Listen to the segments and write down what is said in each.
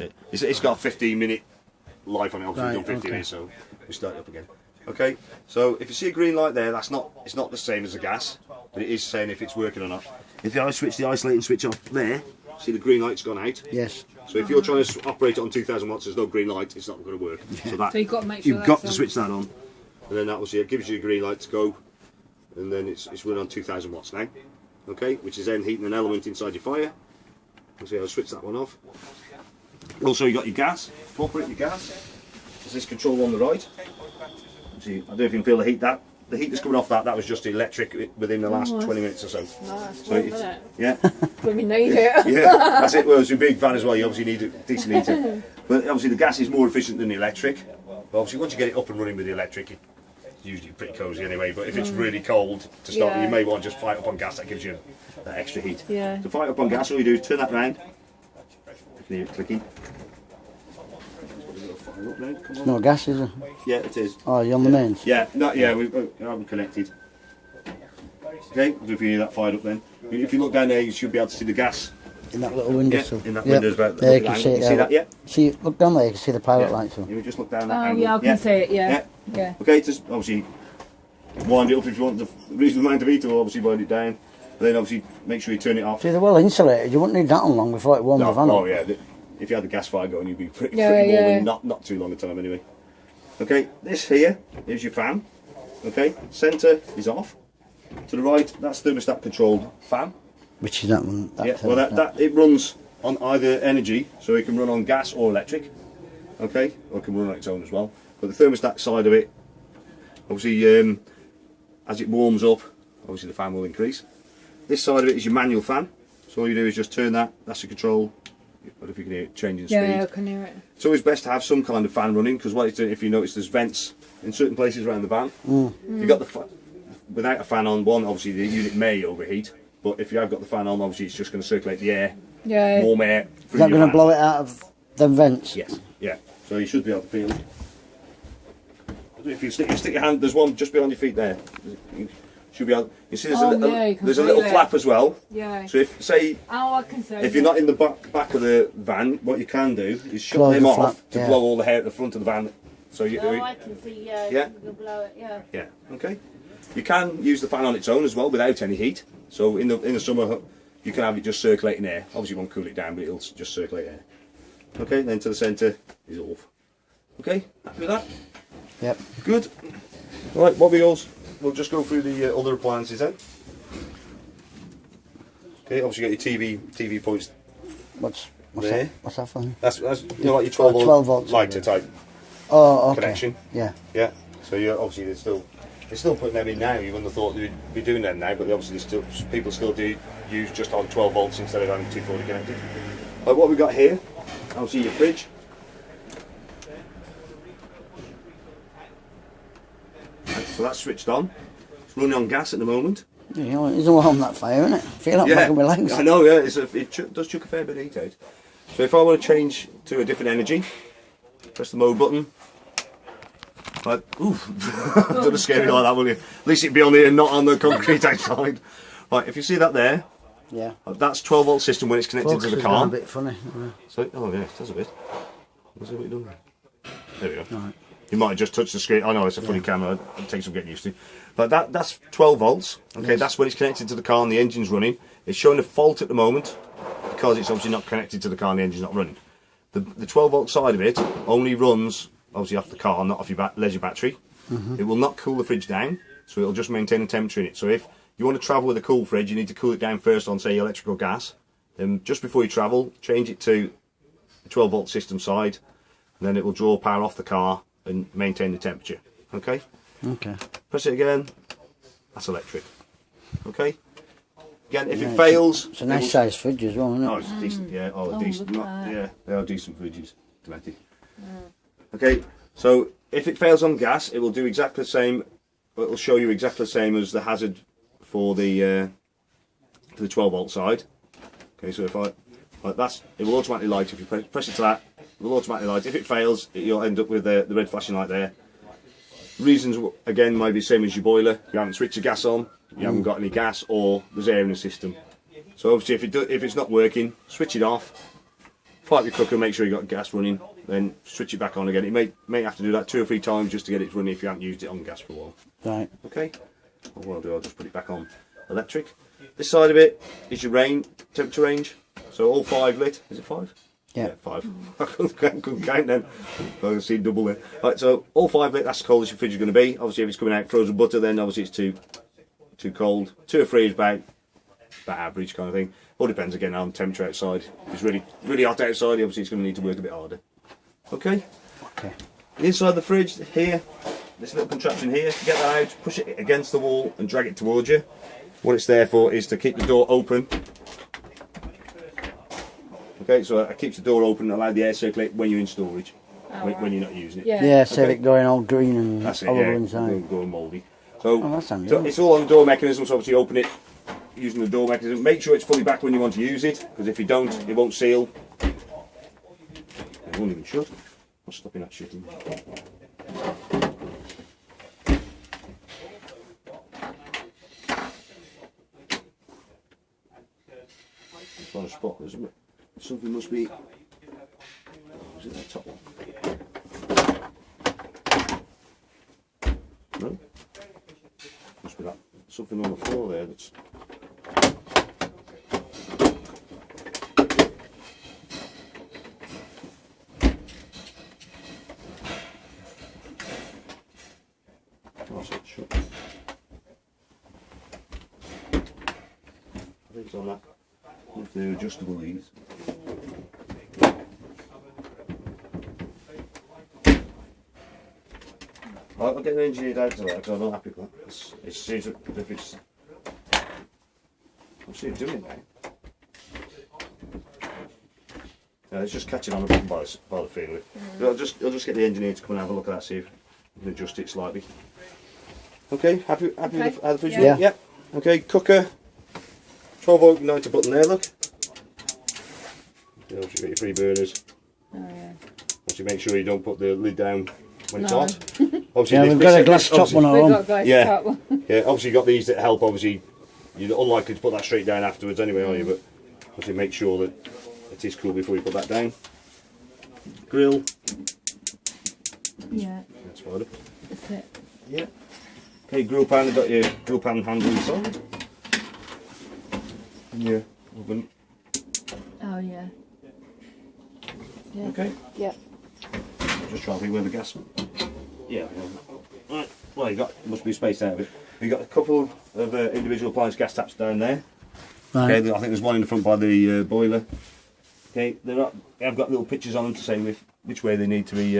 That's it. It's got a 15-minute life on it. Obviously, we've done 15 minutes, so we start it up again. Okay, so if you see a green light there, it's not the same as the gas, but it is saying if it's working or not. If I switch the isolating switch off there, see the green light's gone out? Yes. So if you're trying to operate it on 2,000 watts, there's no green light, it's not going to work. So you've got to make sure you've got to switch that on, and then that will see it gives you a green light to go, and then it's running on 2,000 watts now. Okay, which is then heating an element inside your fire. See, I'll switch that one off. Also, you got your gas. To operate your gas, there's this control on the right. See, I don't know if you can feel the heat. That the heat that's coming off that was just electric within the last 20 minutes or so. Nice. So yeah. When we need it. Yeah, that's it. Well, it's a big fan as well. You obviously need a decent heater. But obviously the gas is more efficient than the electric. But obviously once you get it up and running with the electric, it's usually pretty cosy anyway. But if it's really cold to start, you may want to just fire it up on gas. That gives you that extra heat. Yeah. To fire it up on gas, all you do is turn that round. You can hear it clicking. It's no gas, is it? Yeah, it is. Oh, you're on the mains? Yeah, we haven't connected. Okay, so if you hear that fired up then. If you look down there, you should be able to see the gas. In that little window. Yeah, in that window about there you can see it. See that? Yeah. See, look down there, you can see the pilot lights on. You just look down that Oh angle. yeah, I can see it, yeah. Okay, just obviously wind it up if you want the reasonable amount of heat, or obviously wind it down. But then obviously make sure you turn it off. See, they're well insulated, you wouldn't need that on long before it warms the van up. Oh yeah, if you had the gas fire going, you'd be pretty warm in not too long a time anyway. Okay, this here is your fan. Okay, centre is off. To the right, that's thermostat controlled fan. Which is that one? Well, that it runs on either energy, so it can run on gas or electric. Okay, or it can run on its own as well. But the thermostat side of it, obviously, as it warms up, obviously the fan will increase. This side of it is your manual fan. So all you do is just turn that. That's the control. I don't know if you can hear it changing speed. Yeah, I can hear it. It's always best to have some kind of fan running, because what it's doing, if you notice, there's vents in certain places around the van. If you've got without a fan on, obviously the unit may overheat. But if you have got the fan on, obviously it's just going to circulate the air, warm air. Is that going to blow it out of the vents? Yes, yeah. So you should be able to feel it. If you stick your hand, there's one just behind your feet there. You should be able. You see, there's a little flap as well. Yeah. So if I can see. If you're not in the back of the van, what you can do is shut them off to blow all the hair at the front of the van. So you. Oh, I can see. Yeah. You can blow it. Yeah. Yeah. Okay. You can use the fan on its own as well without any heat. So in the summer you can have it just circulating air. Obviously you won't cool it down, but it'll just circulate air. Okay, then to the centre is off. Okay, happy with that? Yep. Good. Right, we'll just go through the other appliances then. Okay, obviously you got your TV points. What's there? that? What's that for? That's like your 12 volt lighter type connection. Yeah. Yeah. So you're obviously they're still putting them in now. You wouldn't have thought they'd be doing them now, but obviously people still do use just on 12 volts instead of having 240 connected. What we've got here, obviously your fridge. So that's switched on. It's running on gas at the moment. Yeah, it's all on that fire, isn't it? I feel like making my legs. I know, yeah. It does chuck a fair bit of heat out. So if I want to change to a different energy, press the mode button. Like, oof, don't scare me like that, will you? At least it'd be on here, not on the concrete outside. Right, if you see that there, that's 12 volt system when it's connected to the car. A bit funny. So, oh yeah, it does a bit. Let's see what you've done. There we go. Right. You might have just touched the screen. I know it's a funny camera. It takes some getting used to. But that's 12 volts. Okay, that's when it's connected to the car and the engine's running. It's showing a fault at the moment because it's obviously not connected to the car and the engine's not running. The 12 volt side of it only runs obviously off the car, not off your leisure battery. It will not cool the fridge down, so it'll just maintain the temperature in it. So if you want to travel with a cool fridge, you need to cool it down first on, say, electric or gas. Then just before you travel, change it to the 12 volt system side, and then it will draw power off the car and maintain the temperature. Okay? Okay. Press it again. That's electric. Okay? Again, if it fails... It's a nice size fridge as well, isn't it? Oh, it's decent, yeah. Oh, decent. Yeah, they are decent fridges. Dramatic. Okay, so if it fails on gas, it will do exactly the same. It will show you exactly the same as the hazard for the 12 volt side. Okay, so if it will automatically light. If you press it to that, it will automatically light. If it fails, you'll end up with the red flashing light there. Reasons again might be the same as your boiler. You haven't switched the gas on, you haven't got any gas, or there's air in the system. So obviously, if it's not working, switch it off. pipe your cooker, make sure you got gas running, then switch it back on again. You may have to do that 2 or 3 times just to get it running if you haven't used it on gas for a while. Right. Okay. What I'll do, I'll just put it back on electric. This side of it is your temperature range. So all 5 lit. Is it 5? Yeah. 5. I couldn't count then. I can see double there. Right, so all 5 lit, that's as cold as your fridge is going to be. Obviously, if it's coming out frozen butter, then obviously it's too cold. 2 or 3 is about average kind of thing. All depends again on temperature outside. If it's really hot outside, obviously it's going to need to work a bit harder. Okay? Okay. Inside the fridge, here, this little contraption here, get that out, push it against the wall and drag it towards you. What it's there for is to keep the door open. Okay, so it keeps the door open and allow the air circulate when you're in storage, when you're not using it. Yeah. Yeah, save it going all green and That's it, horrible yeah, inside. going mouldy. So, Oh, that's handy, so isn't it? it's all on the door mechanism, so obviously open it using the door mechanism. Make sure it's fully back when you want to use it, because if you don't, it won't seal. It won't even shut. What's stopping that shutting? It's on a spot, isn't it? Something must be. Is it that top one? No? Must be that. Something on the floor there that's. Oh, so it's shut. I think it's on that. With the adjustable leads. I'll get an engineered out to that because I'm not happy with that. It seems as if it's. I'm seeing it doing it now. Yeah, it's just catching on a bit by the feel of it. I'll just get the engineer to come and have a look at that, see if we can adjust it slightly. Okay, happy with how the fridge Yeah. Yep. Okay, cooker. 12-volt igniter button there, look. You know, you've got your 3 burners. Oh, yeah. Obviously make sure you don't put the lid down when it's No. hot. Obviously, Yeah, this- we've got a this- glass top obviously- one at We've home. got guys Yeah. top one. Yeah, obviously you've got these that help, obviously. You're unlikely to put that straight down afterwards anyway, are you? But obviously make sure that it is cool before you put that down. Grill. Yeah, That's fired up. that's it. Yeah. Okay, grill pan, you've got your grill pan handle inside. And your oven. Oh, yeah. Yeah. Okay. Yep. Just trying to think where the gas. Yeah. Right. Well, you got must be spaced out of it. You got a couple of individual appliance gas taps down there. Right. Okay. I think there's one in the front by the boiler. Okay. I've got little pictures on them to say which way they need to be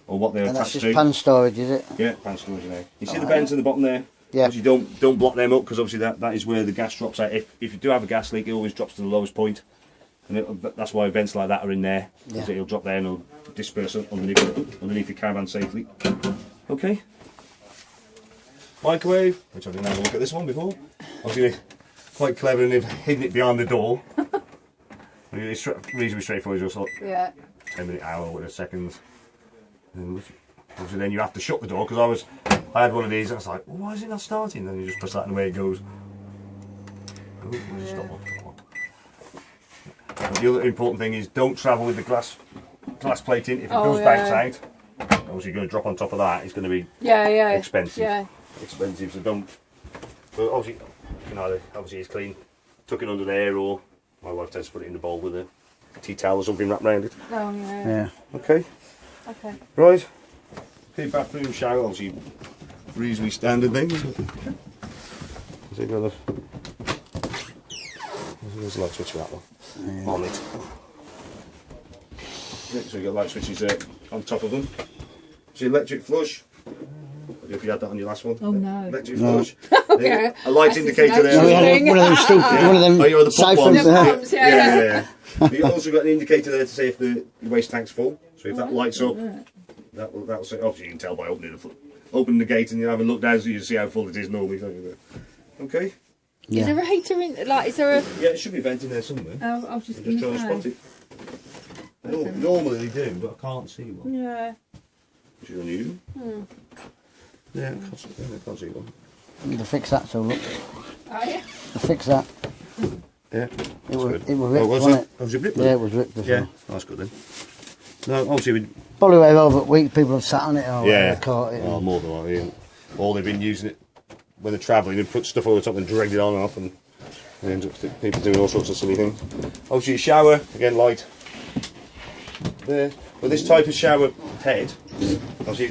or what they're And that's attached just to. pan storage, is it? Yeah, pan storage there. You see the bends in the bottom there? Yeah. Obviously don't block them up because obviously that is where the gas drops out. If you do have a gas leak, it always drops to the lowest point. And that's why vents like that are in there, because Yeah. it'll drop there and it'll disperse underneath your caravan safely. Okay. Microwave, which I didn't have a look at this one before. Obviously quite clever and they've hidden it behind the door. It's reasonably straightforward, just like Yeah. 10-minute, hour, whatever seconds. And obviously then you have to shut the door because I had one of these and I was like, well, why is it not starting? Then you just press that and away it goes. Oh, stop one. The other important thing is don't travel with the glass plating. If it does bounce out, obviously you're going to drop on top of that. It's going to be Yeah. expensive. Yeah. Expensive, so don't. But obviously, obviously it's clean. Tuck it under there, or my wife tends to put it in the bowl with a tea towel or something wrapped around it. Oh, yeah. Yeah. Okay. Okay. Right. Okay, bathroom, shower, obviously reasonably standard things. So you've got there's a light switch for that one. On it. Yeah, so you've got light switches on top of them. So electric flush. I don't know if you had that on your last one. Oh, no. Electric No. flush. A light That's indicator just there. No, we had one of them stupid, one of them Oh, you're the pump siphons ones. there. Pumps, yeah. You've also got an indicator there to say if the waste tank's full. So if that lights up, that'll say. Obviously, you can tell by opening the gate and you have a look down so you can see how full it is normally. Okay. Is Yeah. there a heater in? Like, is there a? Yeah, it should be venting there somewhere. Oh, I was just I'm just trying to gonna spot say. it. Normally they do, but I can't see one. Yeah. Which is unusual. Yeah, I can't see one. They'll fix that, so look. Oh, yeah. They'll fix that. Yeah. It was ripped, Oh, was wasn't it? it? Oh, was it ripped? Yeah, it was ripped before. Yeah, that's good then. No, obviously we. Probably over weeks people have sat on it or Yeah. caught it. Oh, more than likely. Yeah. Or they've been using it when they're travelling and put stuff over the top and dragged it on and off, and they end up people doing all sorts of silly things. Obviously, a shower again, light. There. With this type of shower head, obviously,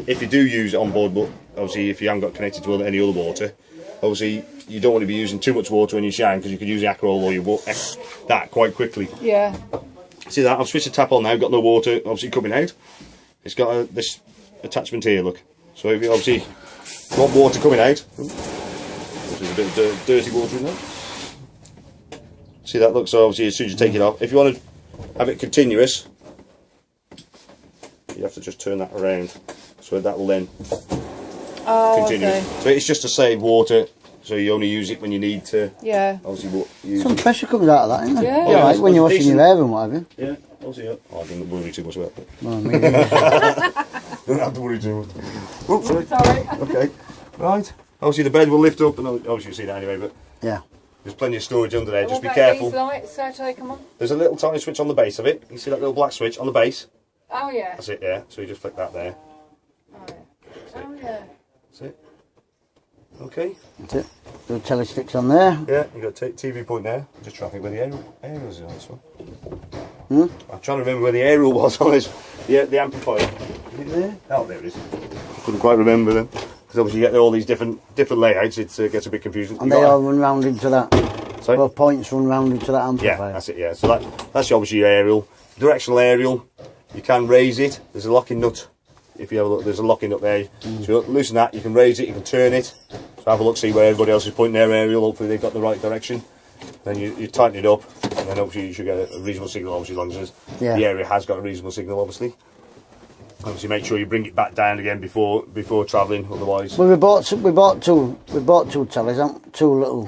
if you do use it on board, but obviously if you haven't got connected to any other water, obviously you don't want to be using too much water when you're showering because you could use the Akerol or your that quite quickly. Yeah. See that? I've switched the tap on now. Got no water obviously coming out. It's got this attachment here. Look. So if you obviously want water coming out, there's a bit of dirty water in there. See that? Look. So obviously as soon as you take it off, if you want to have it continuous, you have to just turn that around. So that will then continue. Okay. So it's just to save water. So you only use it when you need to. Yeah. Obviously, use Some it. pressure comes out of that, isn't there? Yeah. Yeah, it's- when you're it's washing your decent. hair and what have you. Yeah, obviously. Yeah. Oh, I didn't worry too much about that. Well, I mean, Don't have to worry too much. Oops, sorry. Sorry. Okay. Right. Obviously the bed will lift up, and obviously you'll see that anyway, but yeah. there's plenty of storage under there. Just be What about careful. These lights, how do they come on? There's a little tiny switch on the base of it. You see that little black switch on the base? Oh yeah. That's it, yeah. So you just flick that there. Oh yeah. Oh yeah. That's it. Okay. That's it. The telly sticks on there. Yeah, you've got TV point there. Just trying to think where the aerial is on this one. Hmm? I'm trying to remember where the aerial was on this. Yeah, the amplifier. Is it there? Oh, there it is. Couldn't quite remember then. Because obviously you get all these different layouts, it gets a bit confusing. And they all run round into that. Sorry? Both points run round into that Yeah, amplifier. that's it, yeah. So that's obviously your aerial. Directional aerial, you can raise it. There's a locking nut. If you have a look, there's a locking nut there. So you loosen that, you can raise it, you can turn it. So have a look, see where everybody else is pointing their aerial. Hopefully they've got the right direction. Then you tighten it up, and then hopefully you should get a reasonable signal, obviously, as long as the area has got a reasonable signal, obviously. Obviously make sure you bring it back down again before travelling, otherwise... Well, we bought two tellies, two little,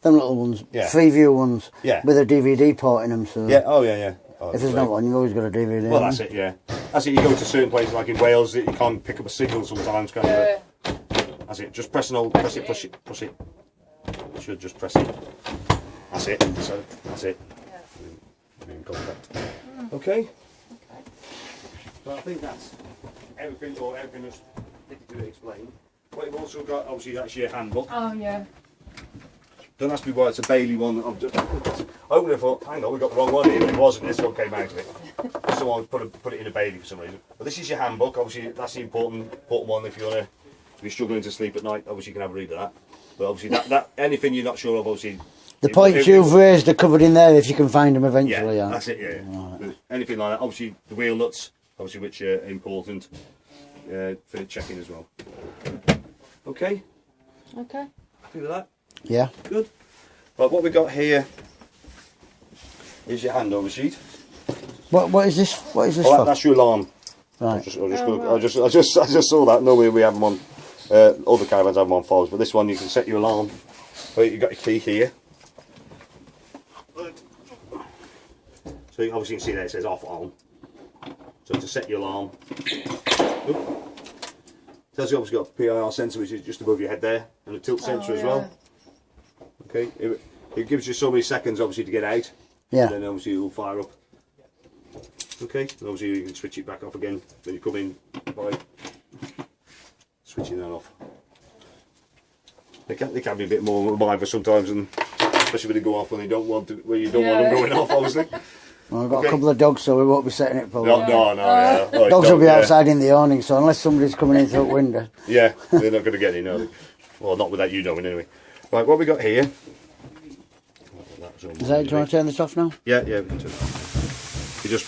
them little ones, Yeah. Freeview ones, Yeah. with a DVD port in them. So Yeah, oh yeah, yeah. Oh, if there's great. not one, you've always got a DVD. Well, haven't that's it, yeah. That's it, you go to certain places like in Wales that you can't pick up a signal sometimes, can you? That's it, just press it, push it. You should just press it. That's it, so that's it. We're in contact. Okay. So I think that's everything that's to explain. What you've also got, obviously, that's your handbook. Oh yeah. Don't ask me why it's a Bailey one. I would have thought, hang on, we got the wrong one here, but it wasn't. This one came out of it. Someone put it in a Bailey for some reason. But this is your handbook. Obviously, that's the important one if you're struggling to sleep at night. Obviously, you can have a read of that. But obviously, that anything you're not sure of, obviously. The points you've raised are covered in there if you can find them eventually. Yeah, Yeah. that's it. Yeah. Right. Anything like that. Obviously, the wheel nuts, obviously, which are important for checking as well. Okay. Okay. Happy with that? Yeah. Good. Right, what we got here is your handover sheet. What is this? What is this Oh, for? that's your alarm. Right. I just saw that. Normally we have them on. Other caravans have them on fogs, but this one you can set your alarm. Right, you've got your key here. So you obviously can see there it says off on. So to set your alarm. Tells you obviously got a PIR sensor which is just above your head there, and a tilt sensor as well. Okay, it gives you so many seconds obviously to get out. Yeah. And then obviously it will fire up. Okay, and obviously you can switch it back off again when you come in by switching that off. They can be a bit more reliable sometimes, and especially when they go off when you don't want them going off, obviously. Well, I've got a couple of dogs, so we won't be setting it for No, long. yeah. Oh, Dogs will be yeah. outside in the awning, so unless somebody's coming in through the window. Yeah, they're not going to get in, are they? Well, not without you knowing anyway. Right, what we got here? Is that, do you want to turn this off now? Yeah, we can turn it off. You just